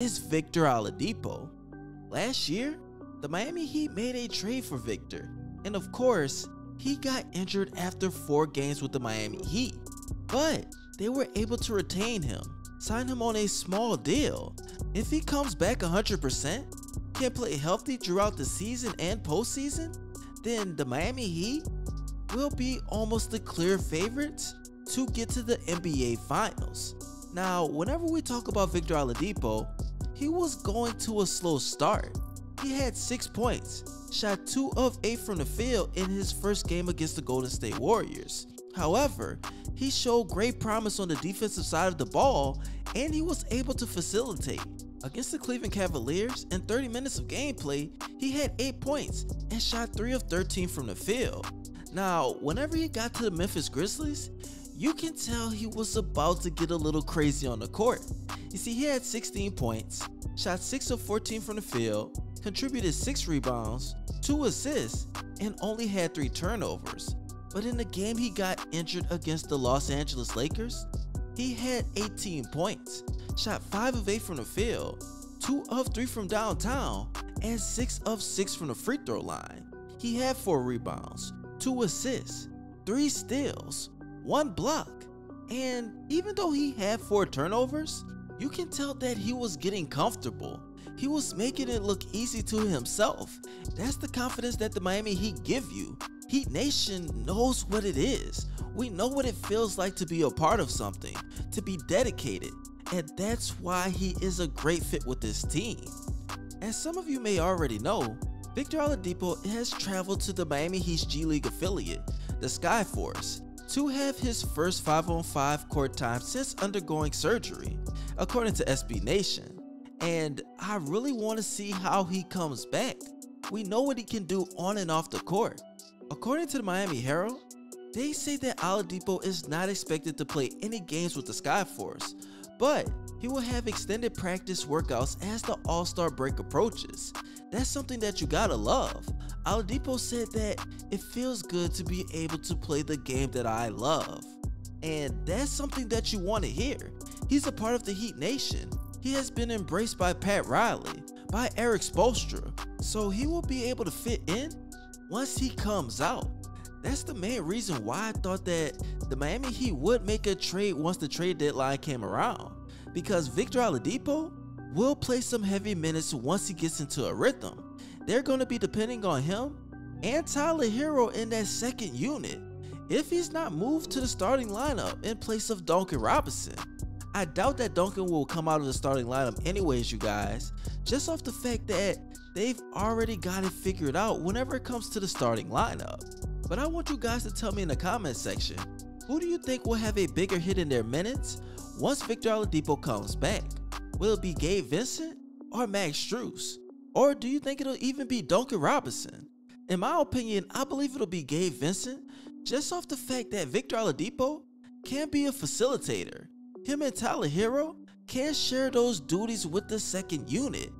is Victor Oladipo. Last year, the Miami Heat made a trade for Victor, and of course, he got injured after 4 games with the Miami Heat, but they were able to retain him, sign him on a small deal. If he comes back 100%, can play healthy throughout the season and postseason, then the Miami Heat will be almost the clear favorites to get to the NBA Finals. Now, whenever we talk about Victor Oladipo, he was going to a slow start. He had 6 points, shot 2 of 8 from the field in his first game against the Golden State Warriors. However, he showed great promise on the defensive side of the ball, and he was able to facilitate. Against the Cleveland Cavaliers, in 30 minutes of gameplay, he had 8 points and shot 3 of 13 from the field. Now, whenever he got to the Memphis Grizzlies, you can tell he was about to get a little crazy on the court. You see, he had 16 points, shot 6 of 14 from the field, contributed 6 rebounds, 2 assists, and only had 3 turnovers. But in the game he got injured against the Los Angeles Lakers, he had 18 points, shot 5 of 8 from the field, 2 of 3 from downtown, and 6 of 6 from the free throw line. He had 4 rebounds, 2 assists, 3 steals, 1 block, and even though he had 4 turnovers, you can tell that he was getting comfortable. He was making it look easy to himself. That's the confidence that the Miami Heat give you. Heat Nation knows what it is. We know what it feels like to be a part of something, to be dedicated, and that's why he is a great fit with this team. As some of you may already know, Victor Oladipo has traveled to the Miami Heat's G League affiliate, the Skyforce, to have his first 5-on-5 court time since undergoing surgery, according to SB Nation. And I really want to see how he comes back. We know what he can do on and off the court. According to the Miami Herro, they say that Oladipo is not expected to play any games with the Skyforce, but he will have extended practice workouts as the All-Star break approaches. That's something that you gotta love. Oladipo said that it feels good to be able to play the game that I love. And that's something that you want to hear. He's a part of the Heat Nation. He has been embraced by Pat Riley, by Eric Spoelstra, so he will be able to fit in once he comes out. That's the main reason why I thought that the Miami Heat would make a trade once the trade deadline came around, because Victor Oladipo will play some heavy minutes once he gets into a rhythm. They're going to be depending on him and Tyler Herro in that second unit if he's not moved to the starting lineup in place of Duncan Robinson. I doubt that Duncan will come out of the starting lineup anyways, you guys, just off the fact that they've already got it figured out whenever it comes to the starting lineup. But I want you guys to tell me in the comment section, who do you think will have a bigger hit in their minutes once Victor Oladipo comes back? Will it be Gabe Vincent or Max Strus? Or do you think it'll even be Duncan Robinson? In my opinion, I believe it'll be Gabe Vincent, just off the fact that Victor Oladipo can be a facilitator. Him and Tyler Herro can share those duties with the second unit.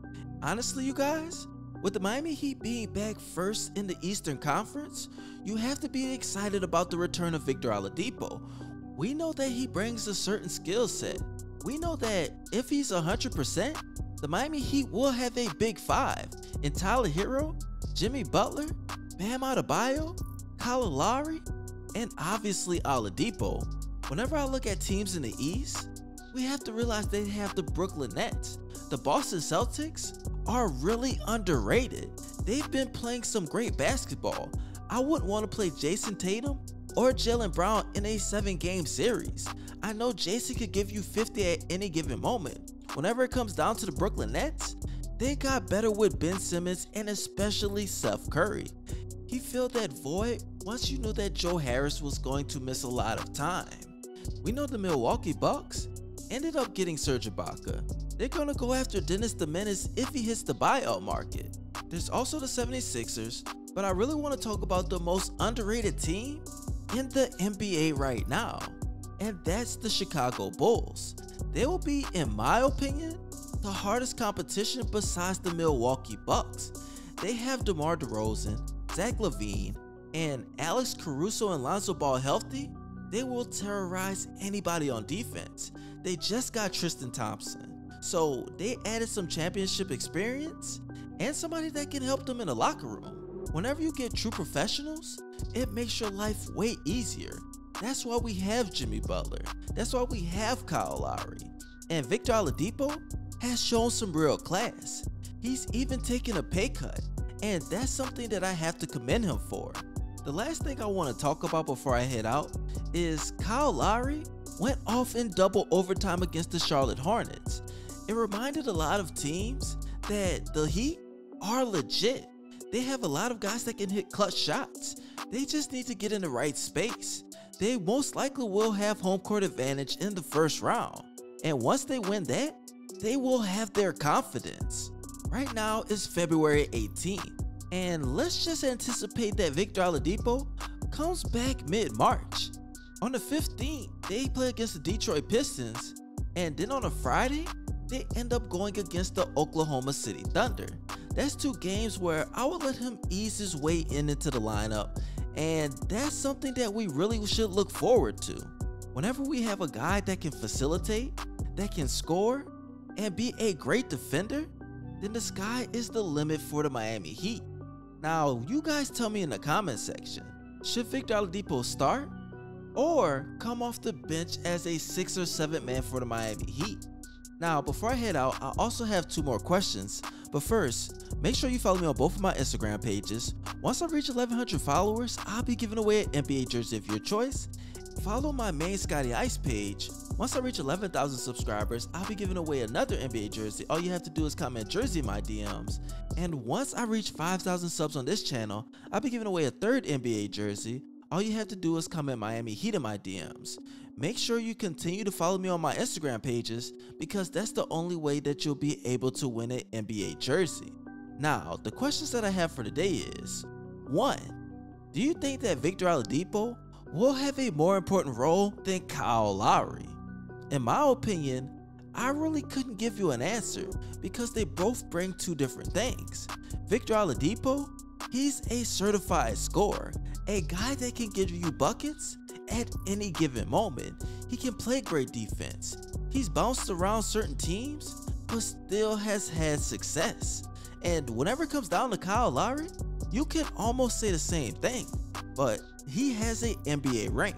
Honestly, you guys, with the Miami Heat being back first in the Eastern Conference, you have to be excited about the return of Victor Oladipo. We know that he brings a certain skill set. We know that if he's 100%, the Miami Heat will have a big 5 in Tyler Herro, Jimmy Butler, Bam Adebayo, Kyle Lowry, and obviously Oladipo. Whenever I look at teams in the East, we have to realize they have the Brooklyn Nets. The Boston Celtics are really underrated. They've been playing some great basketball. I wouldn't want to play Jason Tatum or Jaylen Brown in a 7-game series. I know Jason could give you 50 at any given moment. Whenever it comes down to the Brooklyn Nets, they got better with Ben Simmons and especially Steph Curry. He filled that void once you knew that Joe Harris was going to miss a lot of time. We know the Milwaukee Bucks ended up getting Serge Ibaka. They're going to go after Dennis the Menace if he hits the buyout market. There's also the 76ers, but I really want to talk about the most underrated team in the NBA right now, and that's the Chicago Bulls. They will be, in my opinion, the hardest competition besides the Milwaukee Bucks. They have DeMar DeRozan, Zach LaVine, and Alex Caruso and Lonzo Ball healthy. They will terrorize anybody on defense. They just got Tristan Thompson, So they added some championship experience and somebody that can help them in the locker room. Whenever you get true professionals, it makes your life way easier. That's why we have Jimmy Butler. That's why we have Kyle Lowry. And Victor Oladipo has shown some real class. He's even taken a pay cut, and that's something that I have to commend him for. The last thing I want to talk about before I head out is Kyle Lowry went off in double overtime against the Charlotte Hornets. It reminded a lot of teams that the Heat are legit. They have a lot of guys that can hit clutch shots. They just need to get in the right space. They most likely will have home court advantage in the first round. And once they win that, they will have their confidence. Right now it's February 18th, and let's just anticipate that Victor Oladipo comes back mid-March. On the 15th, they play against the Detroit Pistons, and then on a Friday, they end up going against the Oklahoma City Thunder. That's 2 games where I will let him ease his way into the lineup, and that's something that we really should look forward to. Whenever we have a guy that can facilitate, that can score, and be a great defender, then the sky is the limit for the Miami Heat. Now, you guys tell me in the comment section, should Victor Oladipo start or come off the bench as a 6 or 7 man for the Miami Heat? Now, before I head out, I also have 2 more questions, but first, make sure you follow me on both of my Instagram pages. Once I reach 1100 followers, I'll be giving away an NBA jersey of your choice. Follow my main ScottyIce page. Once I reach 11,000 subscribers, I'll be giving away another NBA jersey. All you have to do is comment jersey in my DMs. And once I reach 5,000 subs on this channel, I'll be giving away a 3rd NBA jersey. All you have to do is comment Miami Heat in my DMs. Make sure you continue to follow me on my Instagram pages because that's the only way that you'll be able to win an NBA jersey. Now, the questions that I have for today is, 1. Do you think that Victor Oladipo will have a more important role than Kyle Lowry? In my opinion, I really couldn't give you an answer because they both bring 2 different things. Victor Oladipo, he's a certified scorer, a guy that can give you buckets at any given moment. He can play great defense. He's bounced around certain teams, but still has had success. And whenever it comes down to Kyle Lowry, you can almost say the same thing, but he has an NBA rank.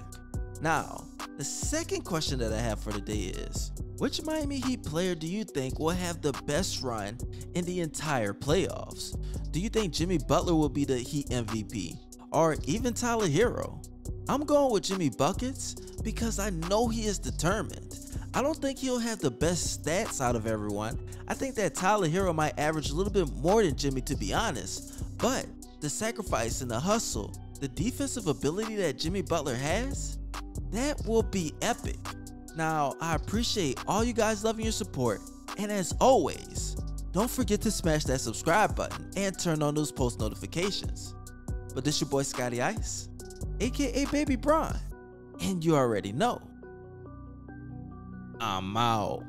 Now, the second question that I have for today is, which Miami Heat player do you think will have the best run in the entire playoffs? Do you think Jimmy Butler will be the Heat MVP, or even Tyler Herro? I'm going with Jimmy Buckets because I know he is determined. I don't think he'll have the best stats out of everyone. I think that Tyler Herro might average a little bit more than Jimmy, to be honest, but the sacrifice and the hustle, the defensive ability that Jimmy Butler has, that will be epic. Now, I appreciate all you guys loving your support, and as always, don't forget to smash that subscribe button and turn on those post notifications. But this your boy ScottyIce, aka Baby Bron, and you already know, I'm out.